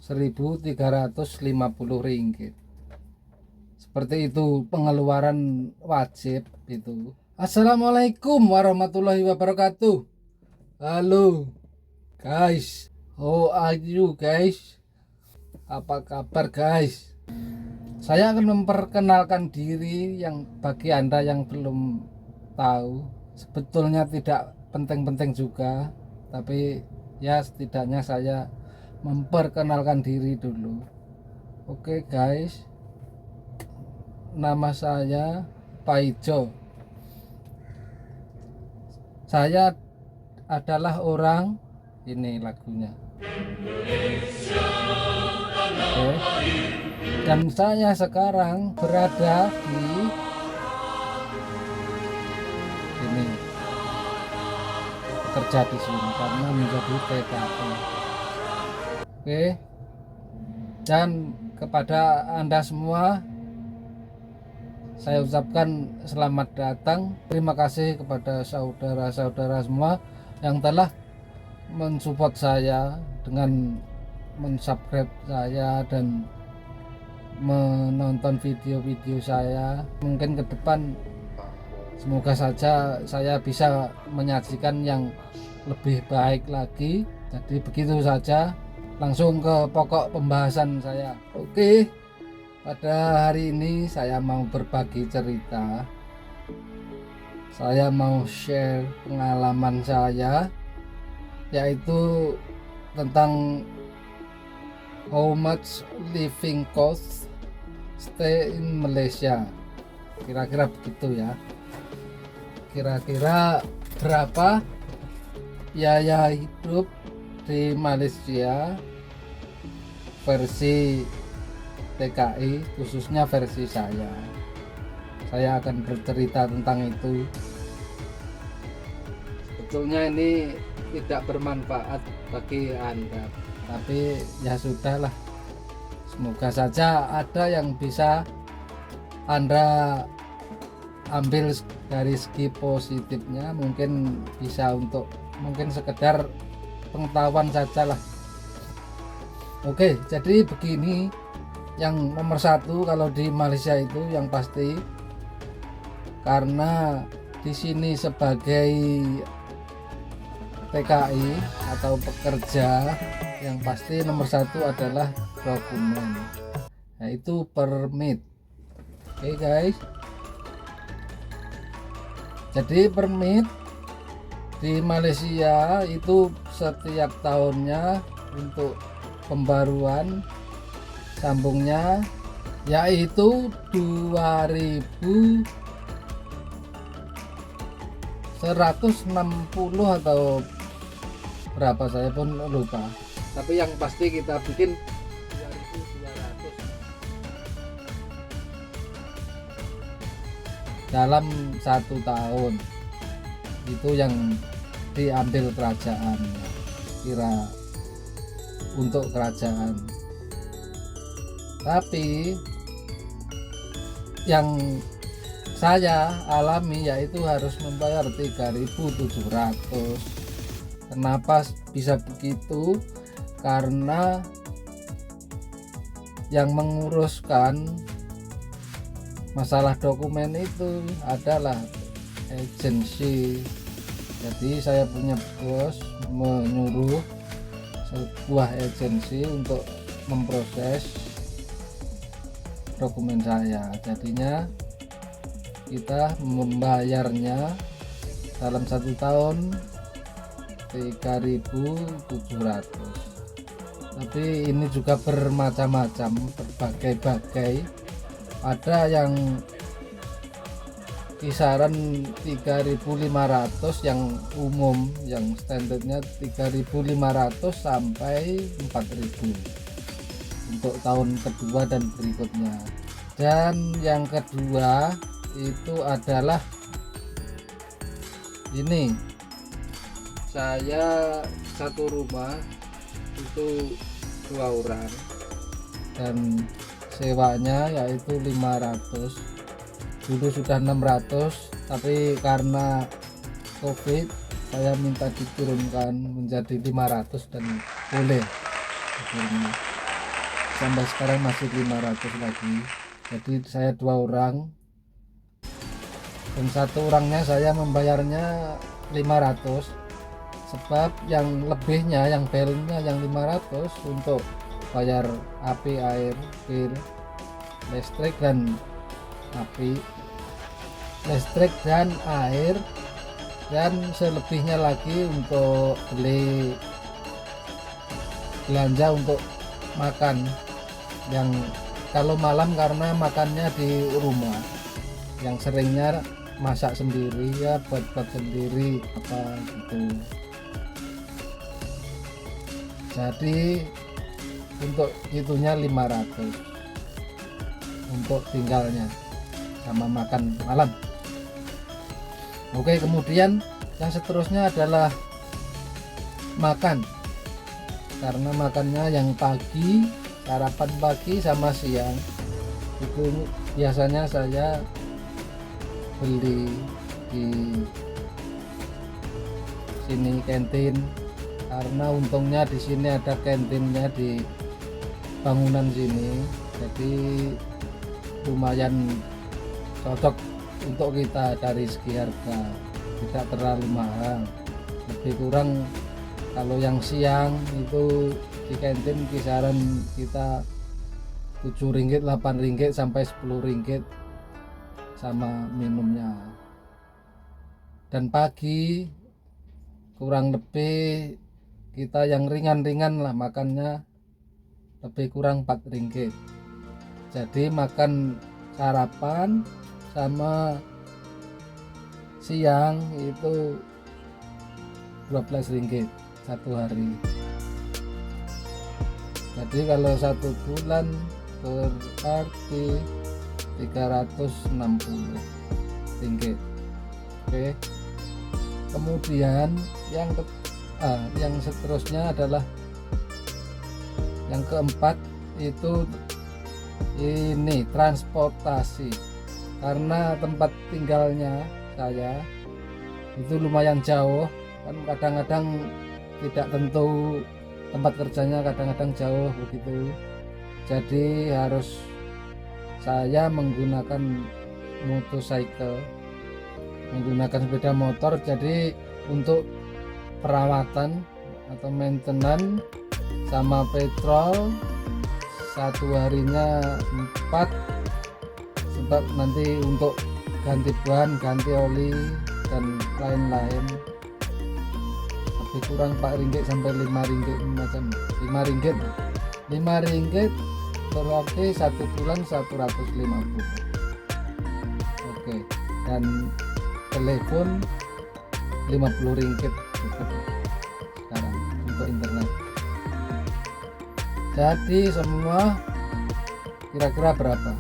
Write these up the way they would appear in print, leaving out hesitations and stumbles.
Rp1.350. Seperti itu pengeluaran wajib itu. Assalamualaikum warahmatullahi wabarakatuh. Halo guys, how are you guys? Apa kabar guys? Saya akan memperkenalkan diri yang bagi Anda yang belum tahu. Sebetulnya tidak penting-penting juga, tapi ya setidaknya saya memperkenalkan diri dulu. Oke guys, nama saya Paijo. Saya adalah orang, ini lagunya. Oke. Dan saya sekarang berada di ini, bekerja di sini karena menjadi TKI. Oke. Dan kepada Anda semua saya ucapkan selamat datang. Terima kasih kepada saudara-saudara semua yang telah mensupport saya dengan mensubscribe saya dan menonton video-video saya. Mungkin ke depan semoga saja saya bisa menyajikan yang lebih baik lagi. Jadi begitu saja, langsung ke pokok pembahasan saya. Oke, pada hari ini saya mau berbagi cerita. Saya mau share pengalaman saya, yaitu tentang how much living cost stay in Malaysia. Kira-kira begitu ya. Kira-kira berapa biaya hidup di Malaysia versi TKI, khususnya versi saya. Saya akan bercerita tentang itu. Sebetulnya ini tidak bermanfaat bagi Anda, tapi ya sudahlah, semoga saja ada yang bisa Anda ambil dari segi positifnya. Mungkin bisa untuk mungkin sekedar pengetahuan saja lah. Oke, jadi begini, yang nomor satu kalau di Malaysia itu yang pasti, karena di sini sebagai TKI atau pekerja, yang pasti nomor satu adalah dokumen, yaitu permit. Oke guys, jadi permit di Malaysia itu setiap tahunnya untuk pembaruan sambungnya yaitu 2.160 atau berapa, saya pun lupa, tapi yang pasti kita bikin 2.200 dalam 1 tahun. Itu yang diambil kerajaan, kira untuk kerajaan. Tapi yang saya alami yaitu harus membayar 3.700. Kenapa bisa begitu? Karena yang menguruskan masalah dokumen itu adalah agensi. Jadi saya punya bos menyuruh sebuah agensi untuk memproses dokumen saya. Jadinya kita membayarnya dalam 1 tahun 3.700. Tapi ini juga bermacam-macam, berbagai-bagai. Ada yang kisaran 3.500 yang umum, yang standarnya 3.500 sampai 4.000 untuk tahun kedua dan berikutnya. Dan yang kedua itu adalah ini, saya satu rumah itu 2 orang dan sewanya yaitu 500. Dulu sudah 600, tapi karena COVID saya minta diturunkan menjadi 500 dan boleh. sampai sekarang masih 500 lagi. Jadi saya 2 orang dan 1 orangnya saya membayarnya 500, sebab yang lebihnya, yang balance-nya yang 500 untuk bayar api, air, bil, listrik dan api, listrik dan air, dan selebihnya lagi untuk beli belanja untuk makan, yang kalau malam karena makannya di rumah, yang seringnya masak sendiri ya, buat sendiri apa gitu. Jadi untuk itunya 500 untuk tinggalnya sama makan malam. Oke, kemudian yang seterusnya adalah makan, karena makannya yang pagi, sarapan pagi sama siang itu biasanya saya beli di sini kantin, karena untungnya di sini ada kantinnya di bangunan sini, jadi lumayan cocok untuk kita dari segi harga, tidak terlalu mahal, lebih kurang kalau yang siang itu di kantin kisaran kita 7 ringgit, 8 ringgit sampai 10 ringgit sama minumnya. Dan pagi kurang lebih kita yang ringan-ringan lah makannya, lebih kurang 4 ringgit. Jadi makan sarapan sama siang itu 12 ringgit satu hari. Jadi kalau 1 bulan berarti 360 ringgit. Oke. Kemudian yang seterusnya adalah yang keempat, itu ini transportasi, karena tempat tinggalnya saya itu lumayan jauh, kan kadang-kadang tidak tentu tempat kerjanya, kadang-kadang jauh begitu, jadi harus saya menggunakan motorcycle, menggunakan sepeda motor. Jadi untuk perawatan atau maintenance sama petrol satu harinya 4, sebab nanti untuk ganti ban, ganti oli dan lain-lain lebih kurang 4 ringgit sampai 5 ringgit macam 5 ringgit 5 ringgit berarti 1 bulan 150. Oke, dan telepon 50 ringgit cukup sekarang untuk internet. Jadi semua kira-kira berapa?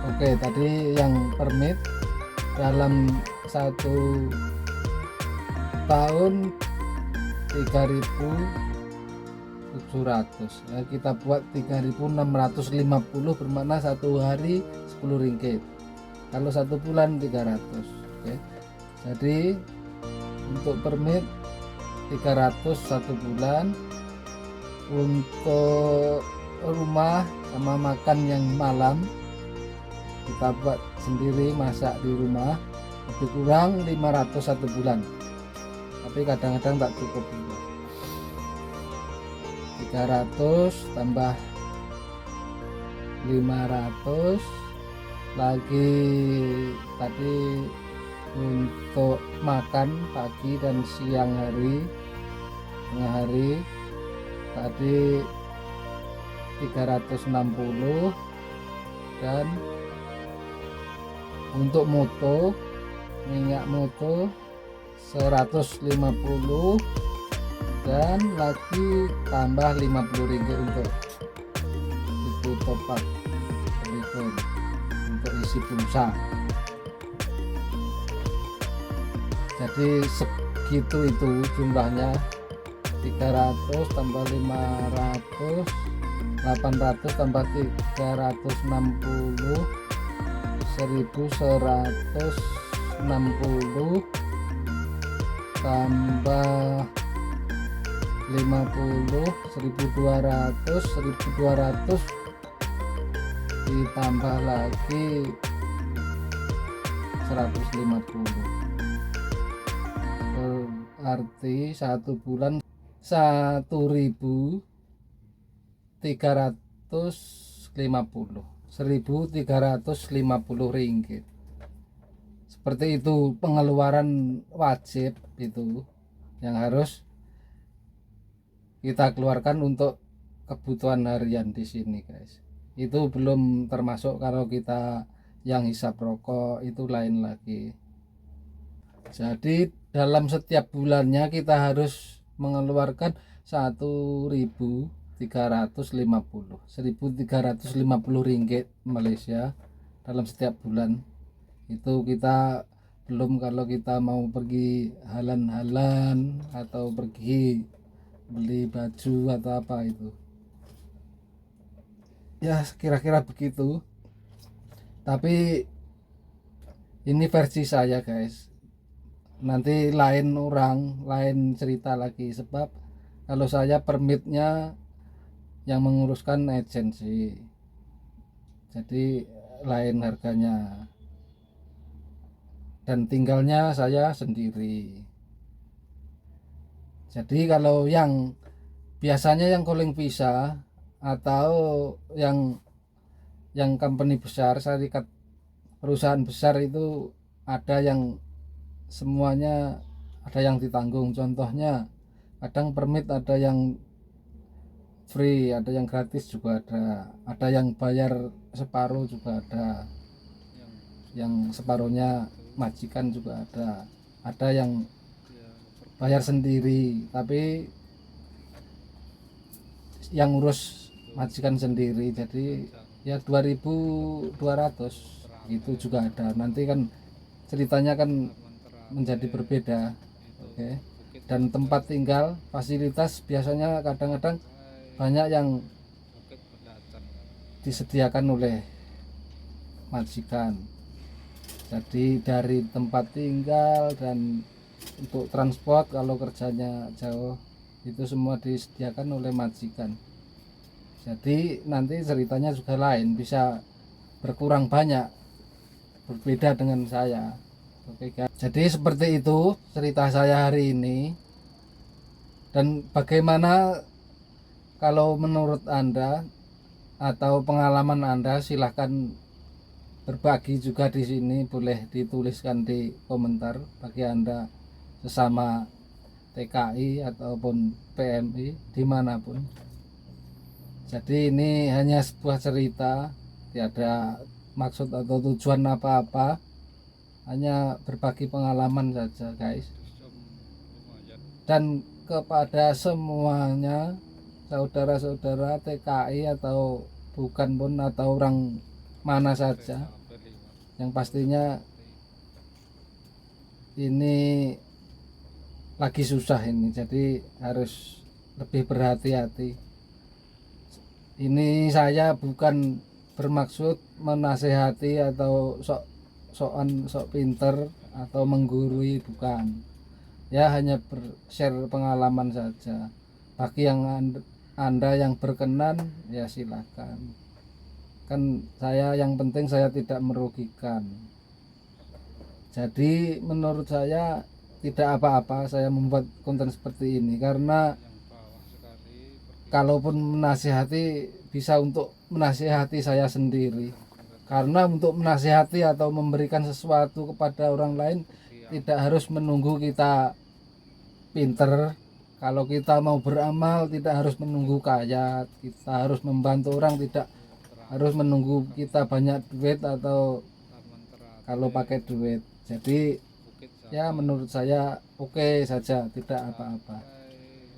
Oke, tadi yang permit dalam 1 tahun 3.700 ya, kita buat 3.650 bermakna 1 hari 10 ringgit, kalau 1 bulan 300. Oke. Jadi untuk permit 300 1 bulan, untuk rumah sama makan yang malam kita buat sendiri, masak di rumah, lebih kurang 500 1 bulan, tapi kadang-kadang tak cukup juga. 300 tambah 500 lagi tadi untuk makan pagi dan siang hari, tengah hari tadi 360, dan untuk moto, minyak moto 150, dan lagi tambah 50 ringgit untuk itu top up telepon untuk isi pulsa. Jadi segitu itu jumlahnya, 300 tambah 500 800 tambah 360 1160 tambah 1200 ditambah lagi 150, berarti 1 bulan 1350 ringgit. Seperti itu pengeluaran wajib itu yang harus kita keluarkan untuk kebutuhan harian di sini, guys. Itu belum termasuk kalau kita yang hisap rokok, itu lain lagi. Jadi dalam setiap bulannya kita harus mengeluarkan 1.350 ringgit Malaysia dalam setiap bulan. Itu kita belum kalau kita mau pergi halan-halan atau pergi beli baju atau apa itu. Ya kira-kira begitu. Tapi ini versi saya, guys. Nanti lain orang, lain cerita lagi, sebab kalau saya permitnya yang menguruskan agensi, jadi lain harganya, dan tinggalnya saya sendiri. Jadi kalau yang biasanya yang calling visa atau yang company besar, syarikat perusahaan besar itu ada yang semuanya ada yang ditanggung. Contohnya kadang permit ada yang free, ada yang gratis juga ada yang bayar separuh juga ada, yang separuhnya majikan juga ada yang bayar sendiri, tapi yang urus majikan sendiri, jadi ya 2.200 itu juga ada. Nanti kan ceritanya kan menjadi berbeda. Oke. Dan tempat tinggal, fasilitas biasanya kadang-kadang banyak yang disediakan oleh majikan. Jadi dari tempat tinggal dan untuk transport kalau kerjanya jauh itu semua disediakan oleh majikan. Jadi nanti ceritanya juga lain, bisa berkurang banyak, berbeda dengan saya. Oke guys. Jadi seperti itu cerita saya hari ini. Dan bagaimana kalau menurut Anda atau pengalaman Anda, silahkan berbagi juga di sini, boleh dituliskan di komentar bagi Anda sesama TKI ataupun PMI dimanapun. Jadi ini hanya sebuah cerita, tiada maksud atau tujuan apa-apa, hanya berbagi pengalaman saja, guys. Dan kepada semuanya saudara-saudara TKI atau bukan pun, atau orang mana saja, yang pastinya ini lagi susah ini, jadi harus lebih berhati-hati. Ini saya bukan bermaksud menasehati atau sok pinter atau menggurui, bukan. Ya hanya share pengalaman saja. Bagi yang anda yang berkenan ya silakan. Kan saya yang penting saya tidak merugikan. Jadi menurut saya tidak apa-apa saya membuat konten seperti ini, karena kalaupun menasihati bisa untuk menasihati saya sendiri, karena untuk menasihati atau memberikan sesuatu kepada orang lain tidak harus menunggu kita pinter. Kalau kita mau beramal tidak harus menunggu kaya, kita harus membantu orang tidak harus menunggu kita banyak duit atau kalau pakai duit. Jadi ya menurut saya oke saja, tidak apa-apa.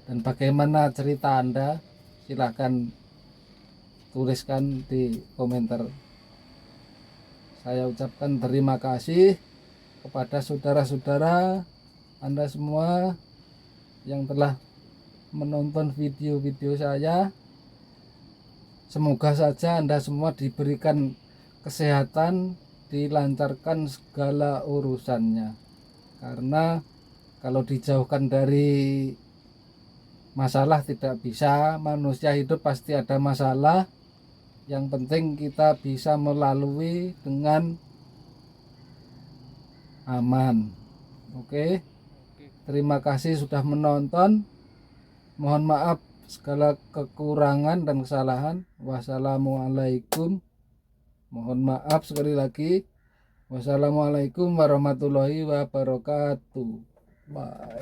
Dan bagaimana cerita Anda, silahkan tuliskan di komentar. Saya ucapkan terima kasih kepada saudara-saudara Anda semua yang telah menonton video-video saya. Semoga saja Anda semua diberikan kesehatan, dilancarkan segala urusannya. Karena kalau dijauhkan dari masalah tidak bisa, manusia hidup pasti ada masalah. Yang penting kita bisa melalui dengan aman. Oke, terima kasih sudah menonton. Mohon maaf segala kekurangan dan kesalahan. Wassalamualaikum. Mohon maaf sekali lagi. Wassalamualaikum warahmatullahi wabarakatuh. Bye.